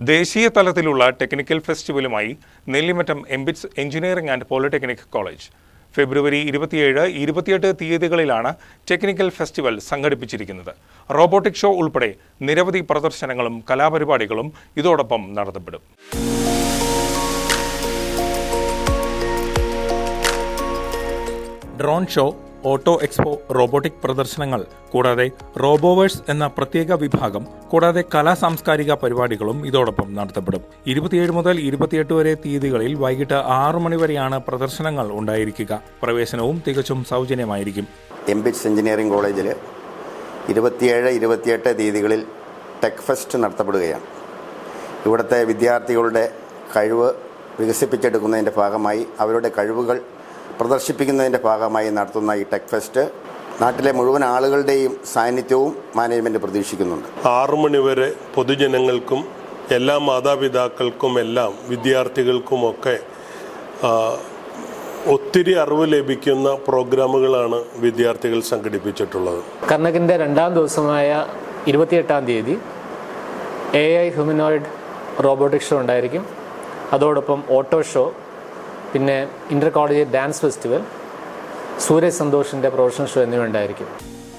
ദേശീയ തലത്തിലുള്ള ടെക്നിക്കൽ ഫെസ്റ്റിവലുമായി Nellimattom MBITS engineering and polytechnic college February 27-28 തീയതികളിലാണ് ടെക്നിക്കൽ ഫെസ്റ്റിവൽ സംഘടിപ്പിച്ചിരിക്കുന്നത്. റോബോട്ടിക് ഷോ ഉൾപ്പെടെ നിരവധി പ്രദർശനങ്ങളും കലാപരിപാടികളും ഇതോടൊപ്പം നടത്തപ്പെടും. Drone show, auto expo, robotic പ്രദർശനങ്ങൾ കൂടാതെ റോബോവേഴ്സ് എന്ന പ്രത്യേക വിഭാഗം കൂടാതെ കലാ-സാംസ്കാരിക പരിപാടികളും ഇതോടൊപ്പം നടത്തപ്പെടും. 27 മുതൽ 28 വരെ തീയതികളിൽ വൈകിട്ട് 6 മണി വരെയാണ് പ്രദർശനങ്ങൾ ഉണ്ടായിരിക്കുക. പ്രവേശനവും തികച്ചും സൗജന്യമായിരിക്കും. എംബിറ്റ്സ് എഞ്ചിനീയറിംഗ് കോളേജിൽ 27-28 തീയതികളിൽ ടെക് ഫെസ്റ്റ് നടത്തപ്പെടുകയാണ്. ഇവിടുത്തെ വിദ്യാർത്ഥികളുടെ കഴിവ് വികസിപ്പിച്ചെടുക്കുന്നതിൻ്റെ ഭാഗമായി അവരുടെ കഴിവുകൾ പ്രദർശിപ്പിക്കുന്നതിൻ്റെ ഭാഗമായി നടത്തുന്ന ഈ ടെക് ഫെസ്റ്റ് നാട്ടിലെ മുഴുവൻ ആളുകളുടെയും സാന്നിധ്യവും മാനേജ്മെൻറ്റ് പ്രതീക്ഷിക്കുന്നുണ്ട്. 6 മണി വരെ പൊതുജനങ്ങൾക്കും എല്ലാ മാതാപിതാക്കൾക്കും എല്ലാം വിദ്യാർത്ഥികൾക്കുമൊക്കെ ഒത്തിരി അറിവ് ലഭിക്കുന്ന പ്രോഗ്രാമുകളാണ് വിദ്യാർത്ഥികൾ സംഘടിപ്പിച്ചിട്ടുള്ളത്. കർണകിൻ്റെ 2ാം ദിവസമായ 28-ാം തീയതി AI ഹ്യൂമനോയിഡ് റോബോട്ടിക് ഷോ ഉണ്ടായിരിക്കും. അതോടൊപ്പം ഓട്ടോ ഷോ, പിന്നെ intercollegiate dance festival, Sooraj സന്തോഷിന്റെ പ്രൊഫഷണൽ ഷോ എന്നിവ ഉണ്ടായിരിക്കും.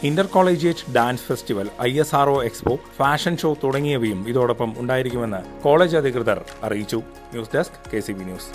Intercollegiate dance festival, ISRO expo, fashion show തുടങ്ങിയവയും ഇതോടൊപ്പം ഉണ്ടായിരിക്കുമെന്ന് കോളേജ് അധികൃതർ അറിയിച്ചു. News desk KCB news.